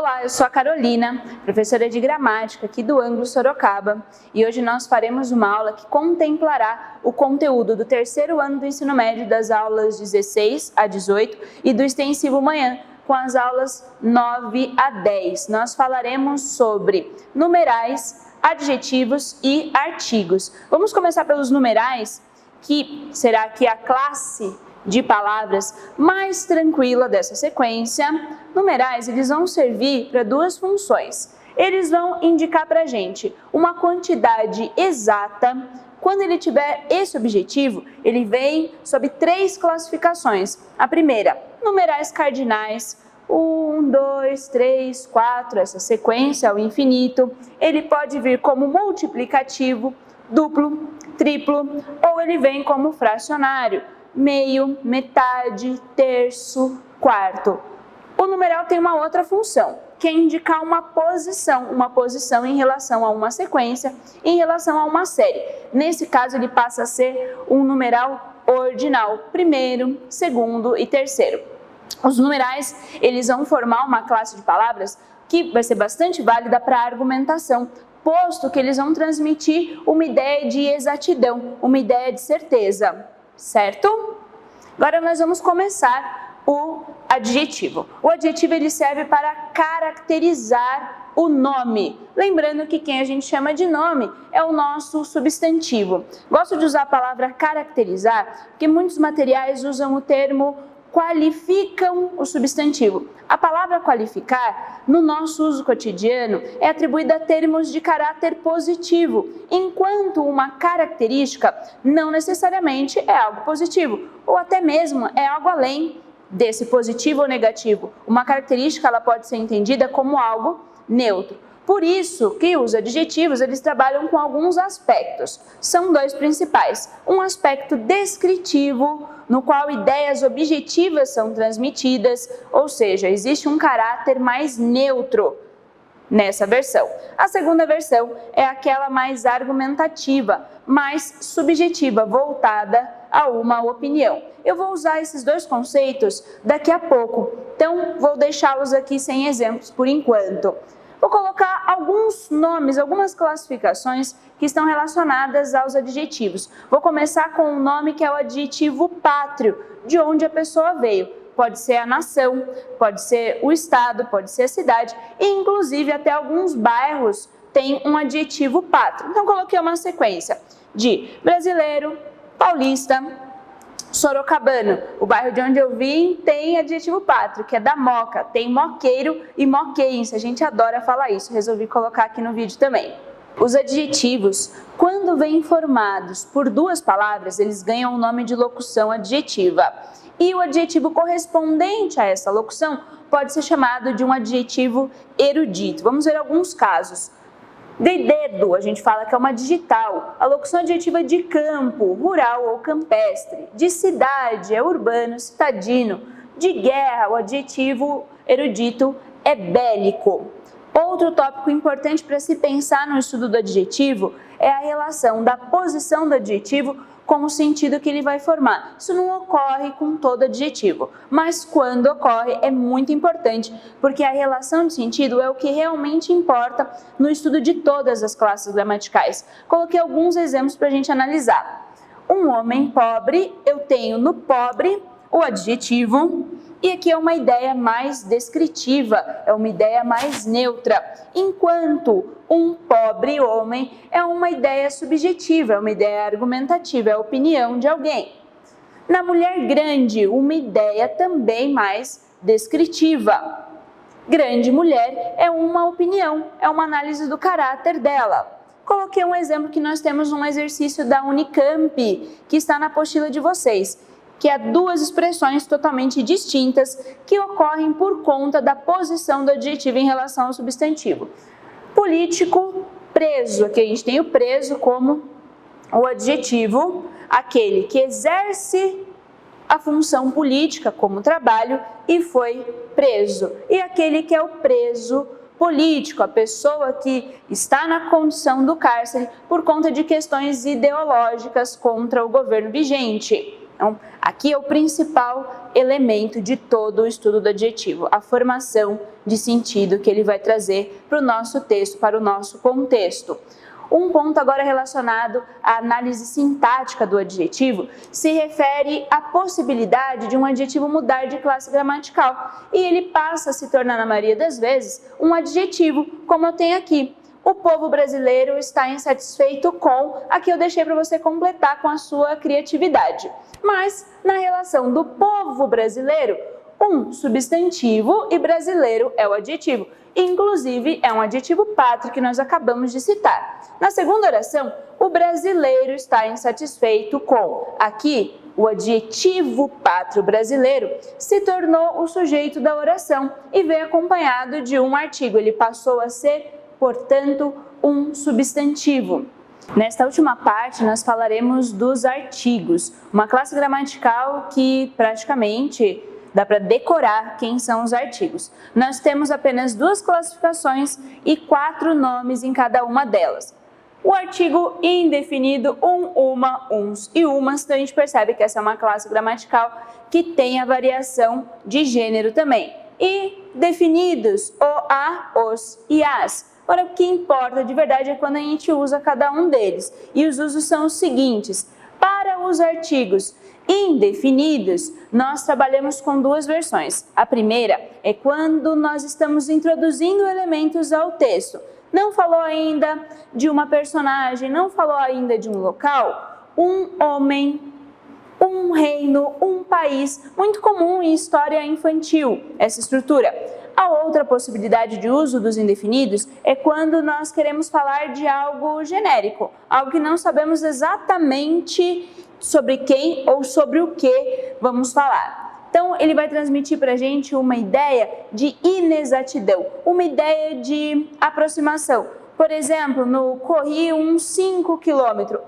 Olá, eu sou a Carolina, professora de gramática aqui do Ângulo Sorocaba, e hoje nós faremos uma aula que contemplará o conteúdo do terceiro ano do ensino médio das aulas 16 a 18 e do extensivo manhã, com as aulas 9 a 10. Nós falaremos sobre numerais, adjetivos e artigos. Vamos começar pelos numerais, que será aqui a classe de palavras mais tranquila dessa sequência. Numerais, eles vão servir para duas funções. Eles vão indicar para a gente uma quantidade exata. Quando ele tiver esse objetivo, ele vem sob três classificações. A primeira, numerais cardinais, 1, 2, 3, 4, essa sequência ao infinito. Ele pode vir como multiplicativo, duplo, triplo, ou ele vem como fracionário, meio, metade, terço, quarto. O numeral tem uma outra função, que é indicar uma posição em relação a uma sequência, em relação a uma série. Nesse caso, ele passa a ser um numeral ordinal, primeiro, segundo e terceiro. Os numerais, eles vão formar uma classe de palavras que vai ser bastante válida para a argumentação, posto que eles vão transmitir uma ideia de exatidão, uma ideia de certeza. Certo? Agora nós vamos começar o adjetivo. O adjetivo ele serve para caracterizar o nome. Lembrando que quem a gente chama de nome é o nosso substantivo. Gosto de usar a palavra caracterizar, porque muitos materiais usam o termo qualificam o substantivo. A palavra qualificar, no nosso uso cotidiano, é atribuída a termos de caráter positivo, enquanto uma característica não necessariamente é algo positivo, ou até mesmo é algo além desse positivo ou negativo. Uma característica ela pode ser entendida como algo neutro. Por isso que os adjetivos eles trabalham com alguns aspectos. São dois principais. Um aspecto descritivo, no qual ideias objetivas são transmitidas, ou seja, existe um caráter mais neutro nessa versão. A segunda versão é aquela mais argumentativa, mais subjetiva, voltada a uma opinião. Eu vou usar esses dois conceitos daqui a pouco, então vou deixá-los aqui sem exemplos por enquanto. Vou colocar alguns nomes, algumas classificações que estão relacionadas aos adjetivos. Vou começar com um nome que é o adjetivo pátrio, de onde a pessoa veio. Pode ser a nação, pode ser o estado, pode ser a cidade e inclusive até alguns bairros têm um adjetivo pátrio. Então coloquei uma sequência de brasileiro, paulista, sorocabano. O bairro de onde eu vim tem adjetivo pátrio, que é da Moca. Tem moqueiro e moquense. A gente adora falar isso. Resolvi colocar aqui no vídeo também. Os adjetivos, quando vêm formados por duas palavras, eles ganham o nome de locução adjetiva. E o adjetivo correspondente a essa locução pode ser chamado de um adjetivo erudito. Vamos ver alguns casos. De dedo, a gente fala que é uma digital. A locução adjetiva de campo, rural ou campestre. De cidade, é urbano, citadino. De guerra, o adjetivo erudito é bélico. Outro tópico importante para se pensar no estudo do adjetivo é a relação da posição do adjetivo com o sentido que ele vai formar. Isso não ocorre com todo adjetivo, mas quando ocorre é muito importante, porque a relação de sentido é o que realmente importa no estudo de todas as classes gramaticais. Coloquei alguns exemplos para a gente analisar. Um homem pobre, eu tenho no pobre o adjetivo, e aqui é uma ideia mais descritiva, é uma ideia mais neutra, enquanto um pobre homem é uma ideia subjetiva, é uma ideia argumentativa, é a opinião de alguém. Na mulher grande, uma ideia também mais descritiva. Grande mulher é uma opinião, é uma análise do caráter dela. Coloquei um exemplo que nós temos um exercício da Unicamp, que está na apostila de vocês, que é duas expressões totalmente distintas que ocorrem por conta da posição do adjetivo em relação ao substantivo. Político, preso. Aqui a gente tem o preso como o adjetivo, aquele que exerce a função política como trabalho e foi preso. E aquele que é o preso político, a pessoa que está na condição do cárcere por conta de questões ideológicas contra o governo vigente. Então, aqui é o principal elemento de todo o estudo do adjetivo, a formação de sentido que ele vai trazer para o nosso texto, para o nosso contexto. Um ponto agora relacionado à análise sintática do adjetivo se refere à possibilidade de um adjetivo mudar de classe gramatical e ele passa a se tornar, na maioria das vezes, um adjetivo, como eu tenho aqui. O povo brasileiro está insatisfeito com, aqui eu deixei para você completar com a sua criatividade. Mas, na relação do povo brasileiro, um substantivo e brasileiro é o adjetivo. Inclusive, é um adjetivo pátrio que nós acabamos de citar. Na segunda oração, o brasileiro está insatisfeito com. Aqui, o adjetivo pátrio brasileiro se tornou o sujeito da oração e vem acompanhado de um artigo. Ele passou a ser, portanto, um substantivo. Nesta última parte, nós falaremos dos artigos, uma classe gramatical que praticamente dá para decorar quem são os artigos. Nós temos apenas 2 classificações e 4 nomes em cada uma delas. O artigo indefinido, uma, uns e umas, então a gente percebe que essa é uma classe gramatical que tem a variação de gênero também. E definidos, o, a, os e as. Agora, o que importa de verdade é quando a gente usa cada um deles. E os usos são os seguintes. Para os artigos indefinidos, nós trabalhamos com 2 versões. A primeira é quando nós estamos introduzindo elementos ao texto. Não falou ainda de uma personagem, não falou ainda de um local, um homem, um reino, um país. Muito comum em história infantil essa estrutura. A outra possibilidade de uso dos indefinidos é quando nós queremos falar de algo genérico, algo que não sabemos exatamente sobre quem ou sobre o que vamos falar. Então, ele vai transmitir para a gente uma ideia de inexatidão, uma ideia de aproximação. Por exemplo, no corri uns 5 quilômetros,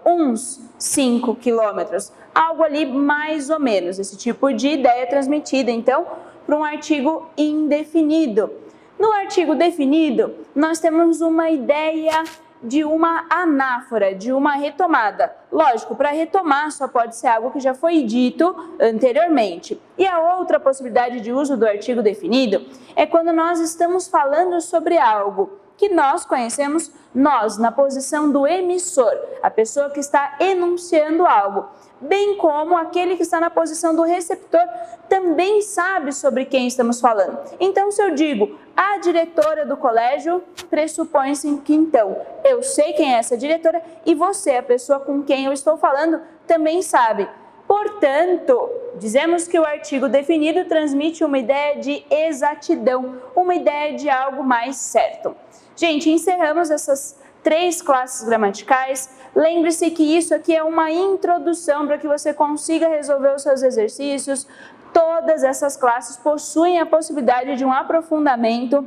algo ali mais ou menos, esse tipo de ideia transmitida, então, para um artigo indefinido. No artigo definido, nós temos uma ideia de uma anáfora, de uma retomada. Lógico, para retomar só pode ser algo que já foi dito anteriormente. E a outra possibilidade de uso do artigo definido é quando nós estamos falando sobre algo que nós conhecemos, nós, na posição do emissor, a pessoa que está enunciando algo, bem como aquele que está na posição do receptor também sabe sobre quem estamos falando. Então, se eu digo a diretora do colégio, pressupõe-se que então eu sei quem é essa diretora e você, a pessoa com quem eu estou falando, também sabe. Portanto, dizemos que o artigo definido transmite uma ideia de exatidão, uma ideia de algo mais certo. Gente, encerramos essas 3 classes gramaticais. Lembre-se que isso aqui é uma introdução para que você consiga resolver os seus exercícios. Todas essas classes possuem a possibilidade de um aprofundamento,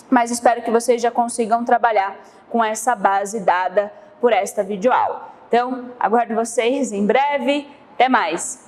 mas espero que vocês já consigam trabalhar com essa base dada por esta videoaula. Então, aguardo vocês em breve. Até mais!